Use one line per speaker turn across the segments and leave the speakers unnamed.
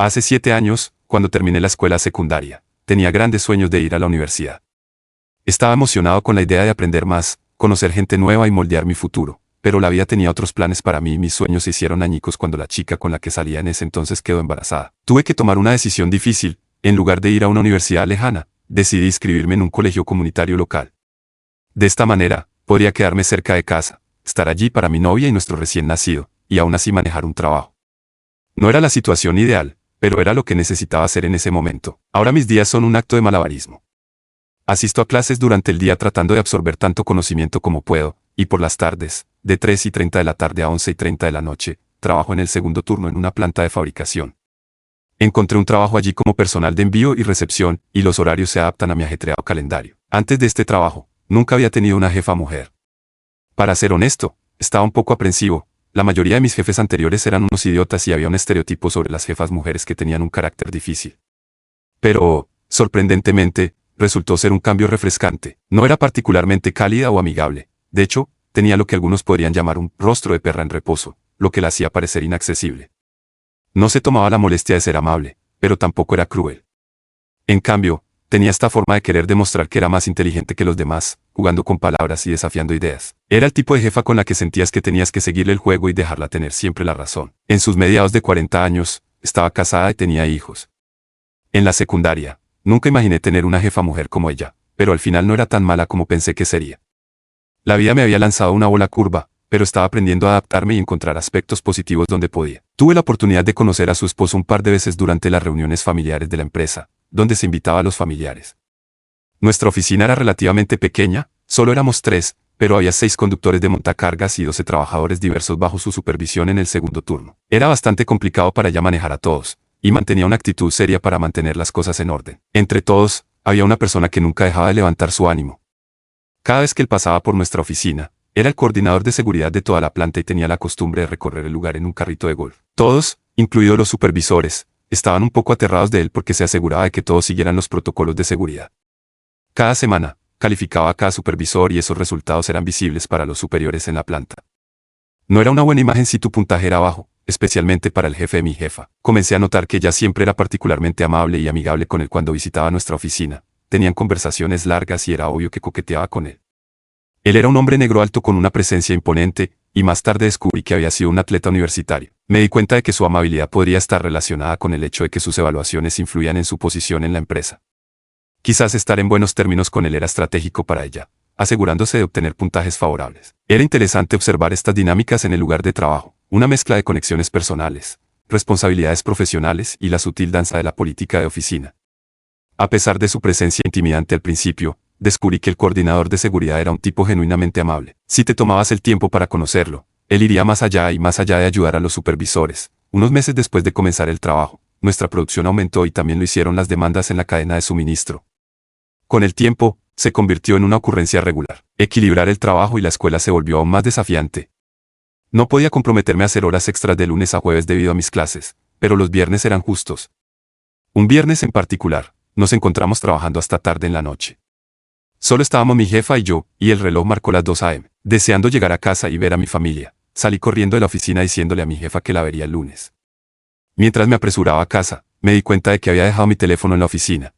Hace 7 años, cuando terminé la escuela secundaria, tenía grandes sueños de ir a la universidad. Estaba emocionado con la idea de aprender más, conocer gente nueva y moldear mi futuro, pero la vida tenía otros planes para mí y mis sueños se hicieron añicos cuando la chica con la que salía en ese entonces quedó embarazada. Tuve que tomar una decisión difícil. En lugar de ir a una universidad lejana, decidí inscribirme en un colegio comunitario local. De esta manera, podría quedarme cerca de casa, estar allí para mi novia y nuestro recién nacido, y aún así manejar un trabajo. No era la situación ideal, pero era lo que necesitaba hacer en ese momento. Ahora mis días son un acto de malabarismo. Asisto a clases durante el día tratando de absorber tanto conocimiento como puedo, y por las tardes, de 3:30 de la tarde a 11:30 de la noche, trabajo en el segundo turno en una planta de fabricación. Encontré un trabajo allí como personal de envío y recepción, y los horarios se adaptan a mi ajetreado calendario. Antes de este trabajo, nunca había tenido una jefa mujer. Para ser honesto, estaba un poco aprensivo. La mayoría de mis jefes anteriores eran unos idiotas y había un estereotipo sobre las jefas mujeres que tenían un carácter difícil. Pero, sorprendentemente, resultó ser un cambio refrescante. No era particularmente cálida o amigable. De hecho, tenía lo que algunos podrían llamar un rostro de perra en reposo, lo que la hacía parecer inaccesible. No se tomaba la molestia de ser amable, pero tampoco era cruel. En cambio, tenía esta forma de querer demostrar que era más inteligente que los demás, jugando con palabras y desafiando ideas. Era el tipo de jefa con la que sentías que tenías que seguirle el juego y dejarla tener siempre la razón. En sus mediados de 40 años, estaba casada y tenía hijos. En la secundaria, nunca imaginé tener una jefa mujer como ella, pero al final no era tan mala como pensé que sería. La vida me había lanzado una bola curva, pero estaba aprendiendo a adaptarme y encontrar aspectos positivos donde podía. Tuve la oportunidad de conocer a su esposo un par de veces durante las reuniones familiares de la empresa, donde se invitaba a los familiares. Nuestra oficina era relativamente pequeña, solo éramos 3, pero había 6 conductores de montacargas y 12 trabajadores diversos bajo su supervisión en el segundo turno. Era bastante complicado para ella manejar a todos, y mantenía una actitud seria para mantener las cosas en orden. Entre todos, había una persona que nunca dejaba de levantar su ánimo. Cada vez que él pasaba por nuestra oficina, era el coordinador de seguridad de toda la planta y tenía la costumbre de recorrer el lugar en un carrito de golf. Todos, incluidos los supervisores, estaban un poco aterrados de él porque se aseguraba de que todos siguieran los protocolos de seguridad. Cada semana, calificaba a cada supervisor y esos resultados eran visibles para los superiores en la planta. No era una buena imagen si tu puntaje era bajo, especialmente para el jefe de mi jefa. Comencé a notar que ella siempre era particularmente amable y amigable con él cuando visitaba nuestra oficina. Tenían conversaciones largas y era obvio que coqueteaba con él. Él era un hombre negro alto con una presencia imponente, y más tarde descubrí que había sido un atleta universitario. Me di cuenta de que su amabilidad podría estar relacionada con el hecho de que sus evaluaciones influían en su posición en la empresa. Quizás estar en buenos términos con él era estratégico para ella, asegurándose de obtener puntajes favorables. Era interesante observar estas dinámicas en el lugar de trabajo, una mezcla de conexiones personales, responsabilidades profesionales y la sutil danza de la política de oficina. A pesar de su presencia intimidante al principio, descubrí que el coordinador de seguridad era un tipo genuinamente amable. Si te tomabas el tiempo para conocerlo, él iría más allá y más allá de ayudar a los supervisores. Unos meses después de comenzar el trabajo, nuestra producción aumentó y también lo hicieron las demandas en la cadena de suministro. Con el tiempo, se convirtió en una ocurrencia regular. Equilibrar el trabajo y la escuela se volvió aún más desafiante. No podía comprometerme a hacer horas extras de lunes a jueves debido a mis clases, pero los viernes eran justos. Un viernes en particular, nos encontramos trabajando hasta tarde en la noche. Solo estábamos mi jefa y yo, y el reloj marcó las 2 a.m. Deseando llegar a casa y ver a mi familia, salí corriendo de la oficina diciéndole a mi jefa que la vería el lunes. Mientras me apresuraba a casa, me di cuenta de que había dejado mi teléfono en la oficina.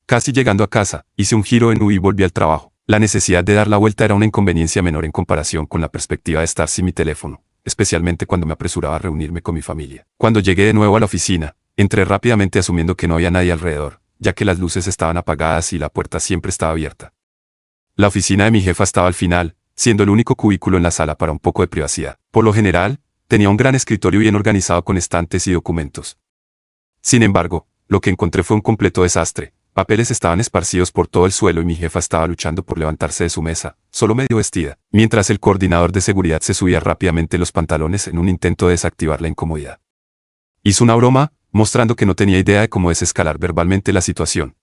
Casi llegando a casa, hice un giro en U y volví al trabajo. La necesidad de dar la vuelta era una inconveniencia menor en comparación con la perspectiva de estar sin mi teléfono, especialmente cuando me apresuraba a reunirme con mi familia. Cuando llegué de nuevo a la oficina, entré rápidamente asumiendo que no había nadie alrededor, ya que las luces estaban apagadas y la puerta siempre estaba abierta. La oficina de mi jefa estaba al final, siendo el único cubículo en la sala para un poco de privacidad. Por lo general, tenía un gran escritorio bien organizado con estantes y documentos. Sin embargo, lo que encontré fue un completo desastre. Papeles estaban esparcidos por todo el suelo y mi jefa estaba luchando por levantarse de su mesa, solo medio vestida, mientras el coordinador de seguridad se subía rápidamente los pantalones en un intento de desactivar la incomodidad. Hizo una broma, mostrando que no tenía idea de cómo desescalar verbalmente la situación.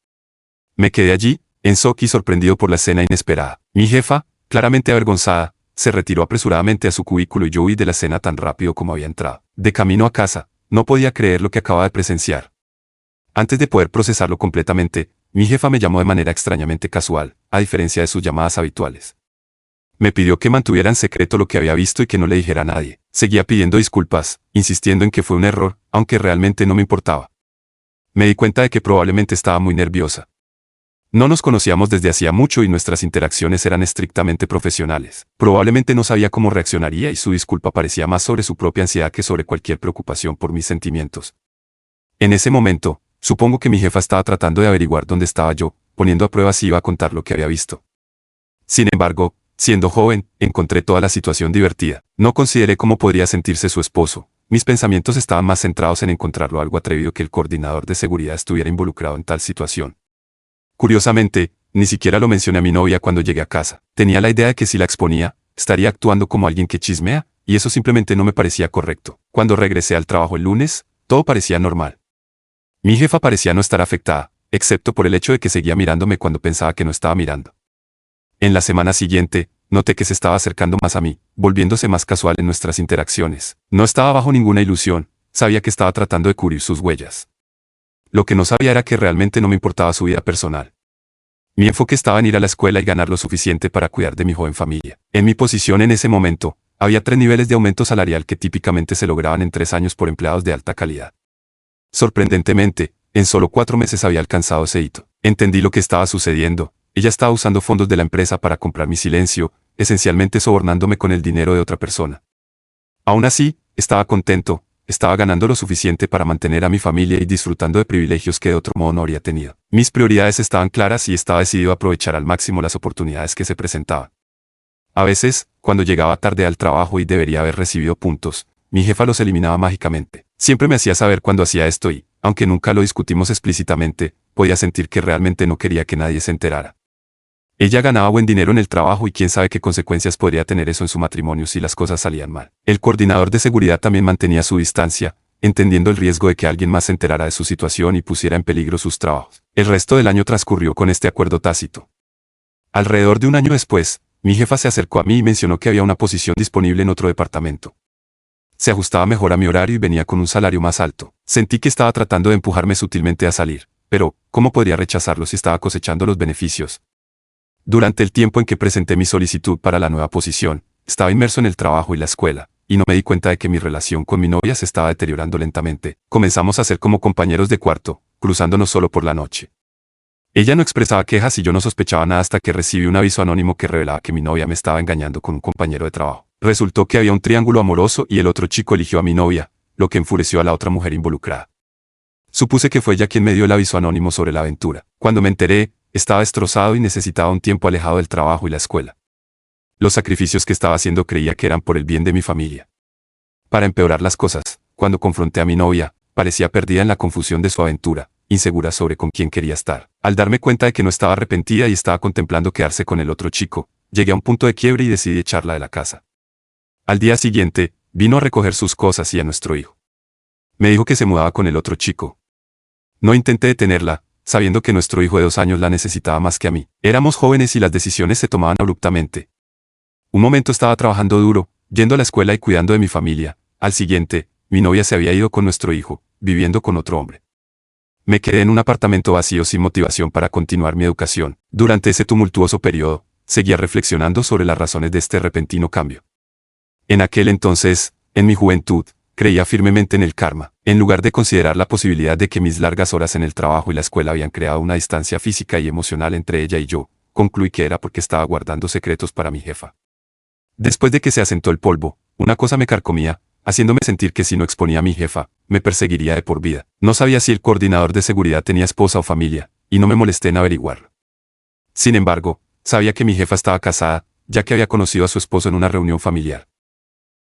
Me quedé allí, en shock y sorprendido por la escena inesperada. Mi jefa, claramente avergonzada, se retiró apresuradamente a su cubículo y yo huí de la escena tan rápido como había entrado. De camino a casa, no podía creer lo que acababa de presenciar. Antes de poder procesarlo completamente, mi jefa me llamó de manera extrañamente casual, a diferencia de sus llamadas habituales. Me pidió que mantuviera en secreto lo que había visto y que no le dijera a nadie. Seguía pidiendo disculpas, insistiendo en que fue un error, aunque realmente no me importaba. Me di cuenta de que probablemente estaba muy nerviosa. No nos conocíamos desde hacía mucho y nuestras interacciones eran estrictamente profesionales. Probablemente no sabía cómo reaccionaría y su disculpa parecía más sobre su propia ansiedad que sobre cualquier preocupación por mis sentimientos. En ese momento, supongo que mi jefa estaba tratando de averiguar dónde estaba yo, poniendo a prueba si iba a contar lo que había visto. Sin embargo, siendo joven, encontré toda la situación divertida. No consideré cómo podría sentirse su esposo. Mis pensamientos estaban más centrados en encontrarlo algo atrevido que el coordinador de seguridad estuviera involucrado en tal situación. Curiosamente, ni siquiera lo mencioné a mi novia cuando llegué a casa. Tenía la idea de que si la exponía, estaría actuando como alguien que chismea, y eso simplemente no me parecía correcto. Cuando regresé al trabajo el lunes, todo parecía normal. Mi jefa parecía no estar afectada, excepto por el hecho de que seguía mirándome cuando pensaba que no estaba mirando. En la semana siguiente, noté que se estaba acercando más a mí, volviéndose más casual en nuestras interacciones. No estaba bajo ninguna ilusión, sabía que estaba tratando de cubrir sus huellas. Lo que no sabía era que realmente no me importaba su vida personal. Mi enfoque estaba en ir a la escuela y ganar lo suficiente para cuidar de mi joven familia. En mi posición en ese momento, había 3 niveles de aumento salarial que típicamente se lograban en 3 años por empleados de alta calidad. Sorprendentemente, en solo 4 meses había alcanzado ese hito. Entendí lo que estaba sucediendo. Ella estaba usando fondos de la empresa para comprar mi silencio, esencialmente sobornándome con el dinero de otra persona. Aún así, estaba contento, estaba ganando lo suficiente para mantener a mi familia y disfrutando de privilegios que de otro modo no habría tenido. Mis prioridades estaban claras y estaba decidido a aprovechar al máximo las oportunidades que se presentaban. A veces, cuando llegaba tarde al trabajo y debería haber recibido puntos, mi jefa los eliminaba mágicamente. Siempre me hacía saber cuando hacía esto y, aunque nunca lo discutimos explícitamente, podía sentir que realmente no quería que nadie se enterara. Ella ganaba buen dinero en el trabajo y quién sabe qué consecuencias podría tener eso en su matrimonio si las cosas salían mal. El coordinador de seguridad también mantenía su distancia, entendiendo el riesgo de que alguien más se enterara de su situación y pusiera en peligro sus trabajos. El resto del año transcurrió con este acuerdo tácito. Alrededor de un año después, mi jefa se acercó a mí y mencionó que había una posición disponible en otro departamento. Se ajustaba mejor a mi horario y venía con un salario más alto. Sentí que estaba tratando de empujarme sutilmente a salir, pero, ¿cómo podría rechazarlo si estaba cosechando los beneficios? Durante el tiempo en que presenté mi solicitud para la nueva posición, estaba inmerso en el trabajo y la escuela, y no me di cuenta de que mi relación con mi novia se estaba deteriorando lentamente. Comenzamos a ser como compañeros de cuarto, cruzándonos solo por la noche. Ella no expresaba quejas y yo no sospechaba nada hasta que recibí un aviso anónimo que revelaba que mi novia me estaba engañando con un compañero de trabajo. Resultó que había un triángulo amoroso y el otro chico eligió a mi novia, lo que enfureció a la otra mujer involucrada. Supuse que fue ella quien me dio el aviso anónimo sobre la aventura. Cuando me enteré, estaba destrozado y necesitaba un tiempo alejado del trabajo y la escuela. Los sacrificios que estaba haciendo creía que eran por el bien de mi familia. Para empeorar las cosas, cuando confronté a mi novia, parecía perdida en la confusión de su aventura, insegura sobre con quién quería estar. Al darme cuenta de que no estaba arrepentida y estaba contemplando quedarse con el otro chico, llegué a un punto de quiebre y decidí echarla de la casa. Al día siguiente, vino a recoger sus cosas y a nuestro hijo. Me dijo que se mudaba con el otro chico. No intenté detenerla, sabiendo que nuestro hijo de 2 años la necesitaba más que a mí. Éramos jóvenes y las decisiones se tomaban abruptamente. Un momento estaba trabajando duro, yendo a la escuela y cuidando de mi familia. Al siguiente, mi novia se había ido con nuestro hijo, viviendo con otro hombre. Me quedé en un apartamento vacío sin motivación para continuar mi educación. Durante ese tumultuoso periodo, seguía reflexionando sobre las razones de este repentino cambio. En aquel entonces, en mi juventud, creía firmemente en el karma. En lugar de considerar la posibilidad de que mis largas horas en el trabajo y la escuela habían creado una distancia física y emocional entre ella y yo, concluí que era porque estaba guardando secretos para mi jefa. Después de que se asentó el polvo, una cosa me carcomía, haciéndome sentir que si no exponía a mi jefa, me perseguiría de por vida. No sabía si el coordinador de seguridad tenía esposa o familia, y no me molesté en averiguarlo. Sin embargo, sabía que mi jefa estaba casada, ya que había conocido a su esposo en una reunión familiar.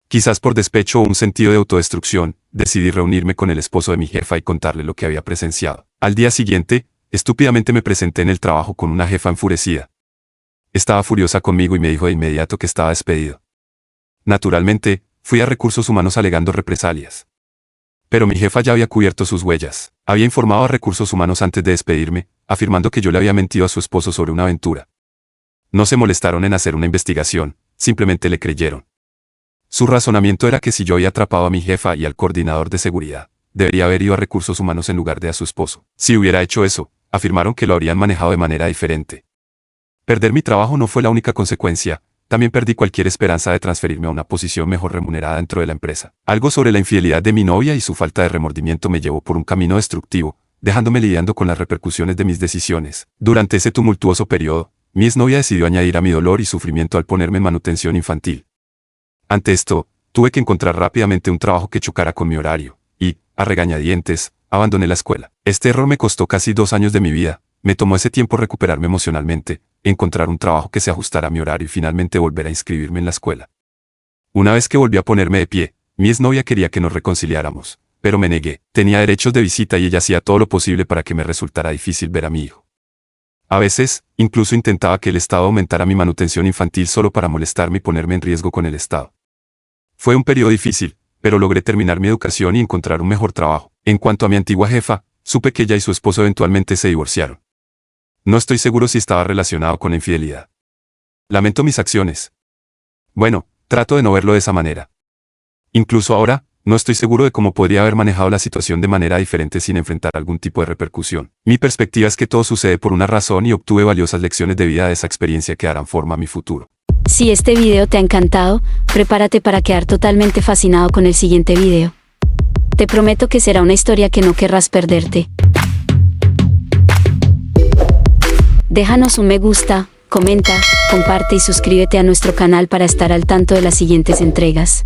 Quizás por despecho o un sentido de autodestrucción, decidí reunirme con el esposo de mi jefa y contarle lo que había presenciado. Al día siguiente, estúpidamente me presenté en el trabajo con una jefa enfurecida. Estaba furiosa conmigo y me dijo de inmediato que estaba despedido. Naturalmente, fui a recursos humanos alegando represalias. Pero mi jefa ya había cubierto sus huellas. Había informado a recursos humanos antes de despedirme, afirmando que yo le había mentido a su esposo sobre una aventura. No se molestaron en hacer una investigación, simplemente le creyeron. Su razonamiento era que si yo había atrapado a mi jefa y al coordinador de seguridad, debería haber ido a recursos humanos en lugar de a su esposo. Si hubiera hecho eso, afirmaron que lo habrían manejado de manera diferente. Perder mi trabajo no fue la única consecuencia, también perdí cualquier esperanza de transferirme a una posición mejor remunerada dentro de la empresa. Algo sobre la infidelidad de mi novia y su falta de remordimiento me llevó por un camino destructivo, dejándome lidiando con las repercusiones de mis decisiones. Durante ese tumultuoso periodo, mi exnovia decidió añadir a mi dolor y sufrimiento al ponerme en manutención infantil. Ante esto, tuve que encontrar rápidamente un trabajo que chocara con mi horario, y, a regañadientes, abandoné la escuela. Este error me costó casi 2 años de mi vida. Me tomó ese tiempo recuperarme emocionalmente, encontrar un trabajo que se ajustara a mi horario y finalmente volver a inscribirme en la escuela. Una vez que volví a ponerme de pie, mi exnovia quería que nos reconciliáramos, pero me negué. Tenía derechos de visita y ella hacía todo lo posible para que me resultara difícil ver a mi hijo. A veces, incluso intentaba que el Estado aumentara mi manutención infantil solo para molestarme y ponerme en riesgo con el Estado. Fue un periodo difícil, pero logré terminar mi educación y encontrar un mejor trabajo. En cuanto a mi antigua jefa, supe que ella y su esposo eventualmente se divorciaron. No estoy seguro si estaba relacionado con la infidelidad. Lamento mis acciones. Bueno, trato de no verlo de esa manera. Incluso ahora, no estoy seguro de cómo podría haber manejado la situación de manera diferente sin enfrentar algún tipo de repercusión. Mi perspectiva es que todo sucede por una razón y obtuve valiosas lecciones de vida de esa experiencia que darán forma a mi futuro.
Si este video te ha encantado, prepárate para quedar totalmente fascinado con el siguiente video. Te prometo que será una historia que no querrás perderte. Déjanos un me gusta, comenta, comparte y suscríbete a nuestro canal para estar al tanto de las siguientes entregas.